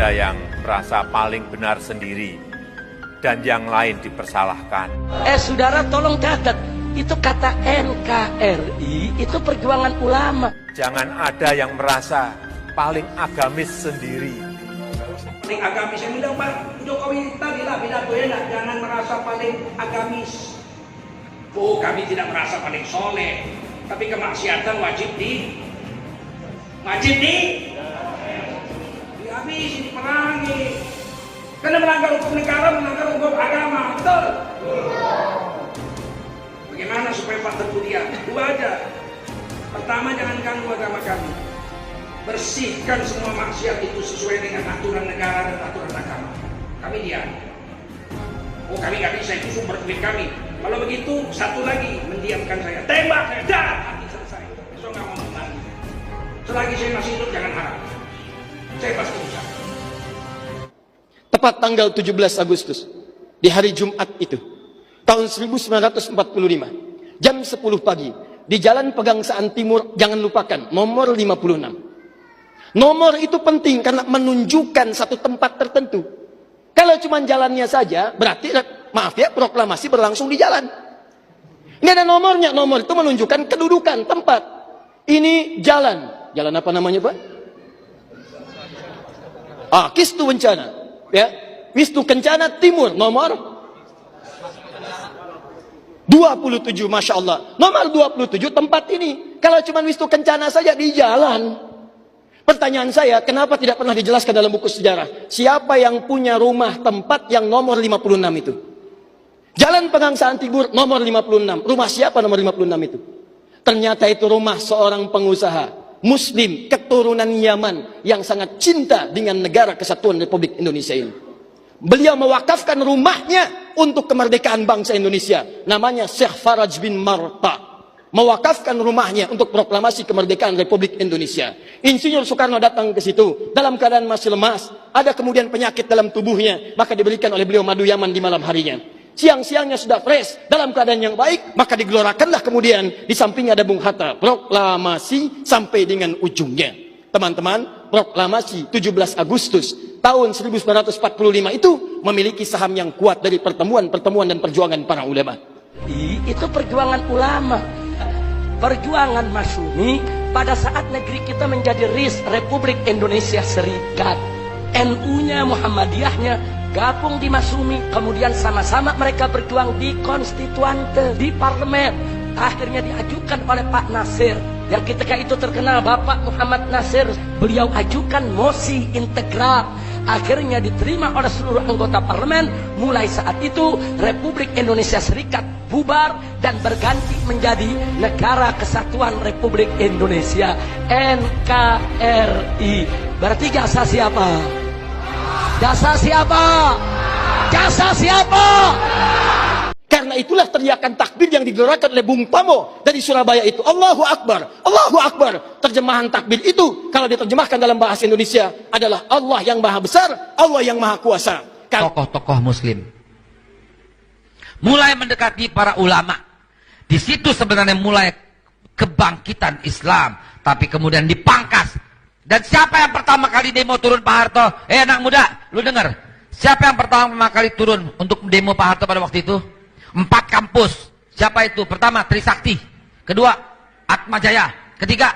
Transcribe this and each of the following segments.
ada yang merasa paling benar sendiri dan yang lain dipersalahkan. Saudara tolong catat, itu kata NKRI, itu perjuangan ulama. Jangan ada yang merasa paling agamis sendiri. Paling agamis yang bilang Pak Jokowi tadi lah pidato enak, jangan merasa paling agamis. Oh, kami tidak merasa paling soleh, tapi kemaksiatan wajib dihabisi, diperangi. Karena melanggar hukum negara, melanggar hukum agama, betul? Bagaimana supaya Pak terkuliah? Dua aja. Pertama, jangan ganggu agama kami. Bersihkan semua maksiat itu sesuai dengan aturan negara dan aturan agama. Kami diam. Oh, kami nggak bisa, itu sumber duit kami. Kalau begitu, satu lagi mendiamkan saya. Tembak saya, dah, hati selesai. Besok nggak ngomong lagi. Selagi saya masih hidup, jangan harap. Saya pasti bisa. Tepat tanggal 17 Agustus, di hari Jumat itu, tahun 1945, jam 10 pagi, di Jalan Pegangsaan Timur, jangan lupakan, nomor 56. Nomor itu penting karena menunjukkan satu tempat tertentu. Kalau cuma jalannya saja, berarti, maaf ya, proklamasi berlangsung di jalan. Ini ada nomornya, nomor itu menunjukkan kedudukan, tempat. Ini jalan. Jalan apa namanya, Pak? Kistu Kencana. Ya, Wisnu Kencana Timur, nomor 27, Masya Allah. Nomor 27 tempat ini. Kalau cuma Wisnu Kencana saja di jalan. Pertanyaan saya, kenapa tidak pernah dijelaskan dalam buku sejarah? Siapa yang punya rumah tempat yang nomor 56 itu? Jalan Pegangsaan Timur, nomor 56. Rumah siapa nomor 56 itu? Ternyata itu rumah seorang pengusaha Muslim keturunan Yaman yang sangat cinta dengan negara kesatuan Republik Indonesia ini. Beliau mewakafkan rumahnya untuk kemerdekaan bangsa Indonesia. Namanya Syekh Faraj bin Marta. Mewakafkan rumahnya untuk proklamasi kemerdekaan Republik Indonesia. Insinyur Soekarno datang ke situ dalam keadaan masih lemas. Ada kemudian penyakit dalam tubuhnya, maka diberikan oleh beliau madu Yaman di malam harinya. Siang-siangnya sudah fresh, dalam keadaan yang baik, maka digelorakanlah kemudian di sampingnya ada Bung Hatta. Proklamasi sampai dengan ujungnya. Teman-teman, proklamasi 17 Agustus tahun 1945 itu memiliki saham yang kuat dari pertemuan-pertemuan dan perjuangan para ulama. Itu perjuangan ulama. Perjuangan Masyumi pada saat negeri kita menjadi RIS, Republik Indonesia Serikat. NU-nya, Muhammadiyahnya gabung di Masyumi, kemudian sama-sama mereka berjuang di konstituante, di parlemen. Akhirnya diajukan oleh Pak Nasir, yang ketika itu terkenal Bapak Muhammad Nasir. Beliau ajukan mosi integral, akhirnya diterima oleh seluruh anggota parlemen. Mulai saat itu Republik Indonesia Serikat bubar dan berganti menjadi Negara Kesatuan Republik Indonesia, NKRI. Berarti jasa siapa? Jasa siapa? Jasa siapa? Karena itulah teriakan takbir yang digelorakan oleh Bung Tomo dari Surabaya itu. Allahu Akbar, Allahu Akbar. Terjemahan takbir itu kalau diterjemahkan dalam bahasa Indonesia adalah Allah yang maha besar, Allah yang maha kuasa. Tokoh-tokoh muslim mulai mendekati para ulama. Di situ sebenarnya mulai kebangkitan Islam, tapi kemudian dipangkas. Dan siapa yang pertama kali demo turun Pak Harto? Anak muda, lu dengar. Siapa yang pertama kali turun untuk demo Pak Harto pada waktu itu? 4 kampus. Siapa itu? Pertama, Trisakti. Kedua, Atmajaya. Ketiga,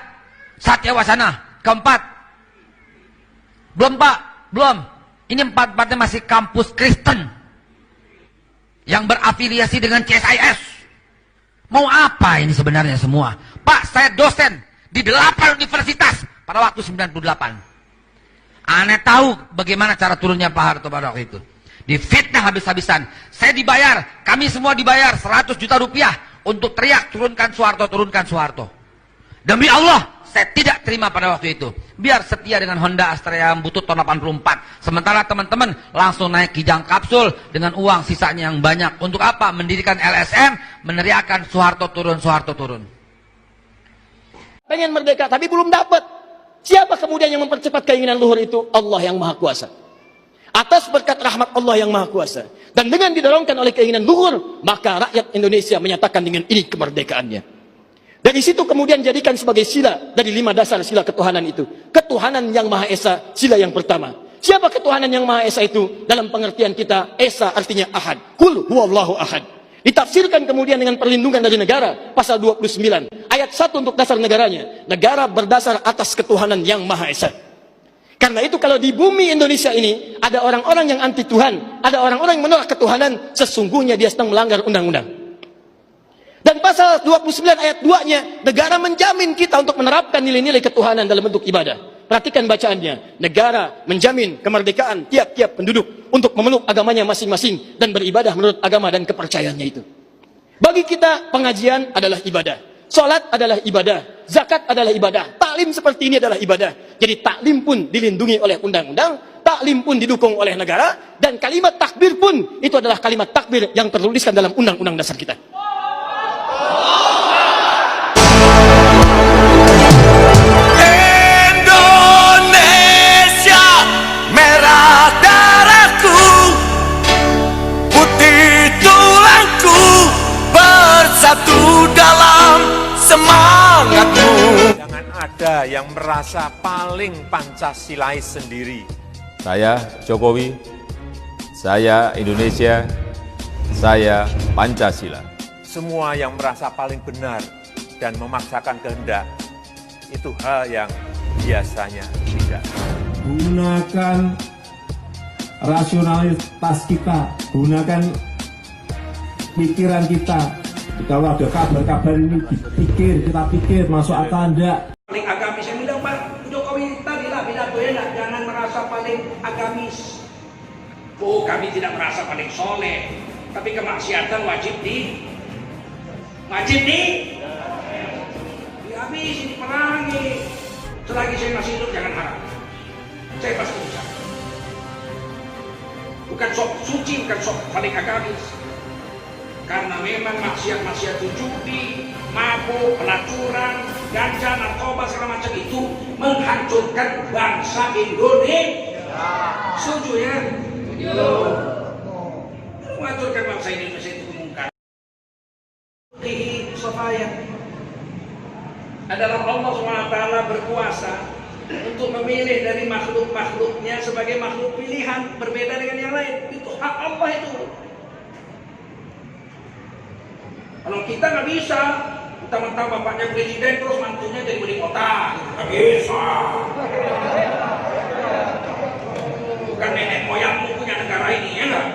Satya Wacana. Keempat, belum Pak, belum. Ini 4-4-nya masih kampus Kristen yang berafiliasi dengan CSIS. Mau apa ini sebenarnya semua? Pak, saya dosen di 8 universitas pada waktu 98. Aneh tahu bagaimana cara turunnya Pak Harto pada waktu itu. Difitnah habis-habisan. Saya dibayar, kami semua dibayar 100 juta rupiah untuk teriak turunkan Soeharto, turunkan Soeharto. Demi Allah, saya tidak terima pada waktu itu. Biar setia dengan Honda Astra yang butut tahun 84. Sementara teman-teman langsung naik kijang kapsul dengan uang sisanya yang banyak. Untuk apa? Mendirikan LSM, meneriakan Soeharto turun, Soeharto turun. Pengen merdeka tapi belum dapat. Siapa kemudian yang mempercepat keinginan luhur itu? Allah yang maha kuasa. Atas berkat rahmat Allah yang maha kuasa. Dan dengan didorongkan oleh keinginan luhur, maka rakyat Indonesia menyatakan dengan ini kemerdekaannya. Dari situ kemudian jadikan sebagai sila dari 5 dasar sila ketuhanan itu. Ketuhanan yang Maha Esa, sila yang pertama. Siapa ketuhanan yang Maha Esa itu? Dalam pengertian kita, Esa artinya ahad. Qul huwallahu ahad. Ditafsirkan kemudian dengan perlindungan dari negara, pasal 29, ayat 1 untuk dasar negaranya. Negara berdasar atas ketuhanan yang Maha Esa. Karena itu kalau di bumi Indonesia ini ada orang-orang yang anti Tuhan, ada orang-orang yang menolak ketuhanan, sesungguhnya dia sedang melanggar undang-undang. Dan pasal 29 ayat 2-nya, negara menjamin kita untuk menerapkan nilai-nilai ketuhanan dalam bentuk ibadah. Perhatikan bacaannya. Negara menjamin kemerdekaan tiap-tiap penduduk untuk memeluk agamanya masing-masing dan beribadah menurut agama dan kepercayaannya itu. Bagi kita, pengajian adalah ibadah. Salat adalah ibadah. Zakat adalah ibadah. Taklim seperti ini adalah ibadah. Jadi taklim pun dilindungi oleh undang-undang, taklim pun didukung oleh negara, dan kalimat takbir pun itu adalah kalimat takbir yang tertuliskan dalam undang-undang dasar kita. Satu dalam semangatmu. Jangan ada yang merasa paling Pancasilais sendiri. Saya Jokowi, saya Indonesia, saya Pancasila. Semua yang merasa paling benar dan memaksakan kehendak, itu hal yang biasanya tidak. Gunakan rasionalitas kita, gunakan pikiran kita. Kalau ada kabar-kabar ini kita pikir masuk akal enggak? Paling agamis yang bilang Pak Jokowi tadi lah pidato ya, jangan merasa paling agamis. Oh, kami tidak merasa paling soleh, tapi kemaksiatan wajib dihabisi, diperangi. Selagi saya masih hidup jangan harap. Saya pasti bisa. Bukan sok suci, bukan sok paling agamis. Karena memang maksiat-maksiat judi, mabuk, pelacuran, ganja, narkoba, segala macam itu menghancurkan bangsa Indonesia. Setuju ya? Menghancurkan bangsa Indonesia itu kemungkaran. Adalah Allah SWT berkuasa untuk memilih dari makhluk-makhluknya sebagai makhluk pilihan, berbeda dengan yang lain. Itu hak Allah itu. Kalau kita nggak bisa, kita mentang bapaknya presiden terus mantunya jadi wali kota, nggak bisa. Bukan nenek moyangmu punya negara ini, ya nggak?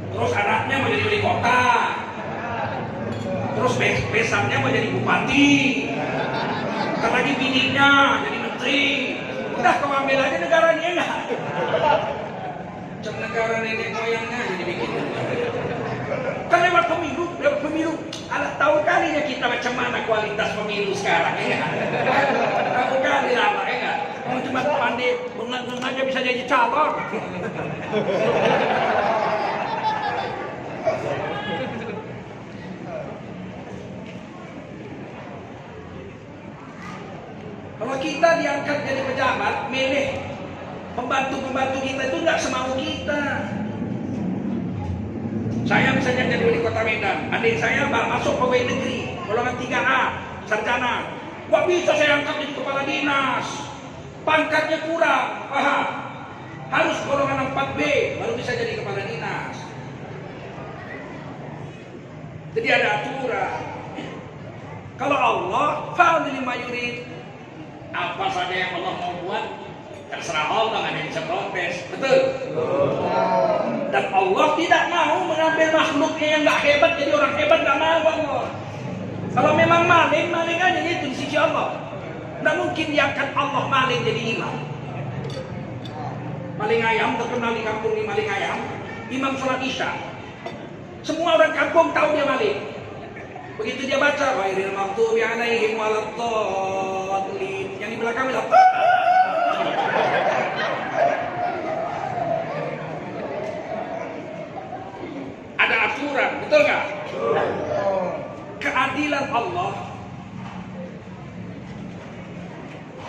Terus anaknya mau jadi wali kota, terus besannya mau jadi bupati, ntar lagi bininya jadi menteri. Udah kau ambil aja negara ini, ya nggak? Macam negara nenek moyangnya jadi bikin. Kan lewat pemilu. Alah, tahu kalinya kita macam mana kualitas pemilu sekarang, ya. Tahu kali lah, ya nggak? Mau cuma pandai bengak aja bisa jadi calon. Kalau kita diangkat jadi pejabat, milih pembantu-pembantu kita itu nggak semau kita. Saya misalnya jadi wali kota Medan, adik saya masuk pegawai negeri, golongan 3A, sarjana. Wah, bisa saya angkat jadi kepala dinas, pangkatnya kurang, paham? Harus golongan 4B baru bisa jadi kepala dinas. Jadi ada aturan. Kalau Allah fa'al lima yurid, apa saja yang Allah mau buat, terserah Allah, nggak ada yang bisa protes, betul? Dan Allah tidak mau mengambil makhluknya yang nggak hebat jadi orang hebat, nggak mau Allah. Kalau memang maling aja itu di sisi Allah. Nggak mungkin diangkat Allah maling jadi imam. Maling ayam terkenal di kampung ini, maling ayam, imam sholat isya. Semua orang kampung tahu dia maling. Begitu dia baca, ghairil maghdubi alaihim waladdallin, yang di belakang bilang ada aturan, betul nggak? Keadilan Allah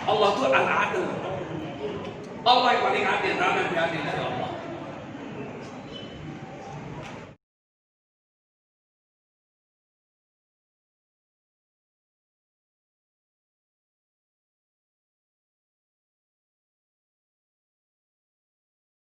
itu al-adil. Allah yang paling adil, tidak ada yang adil.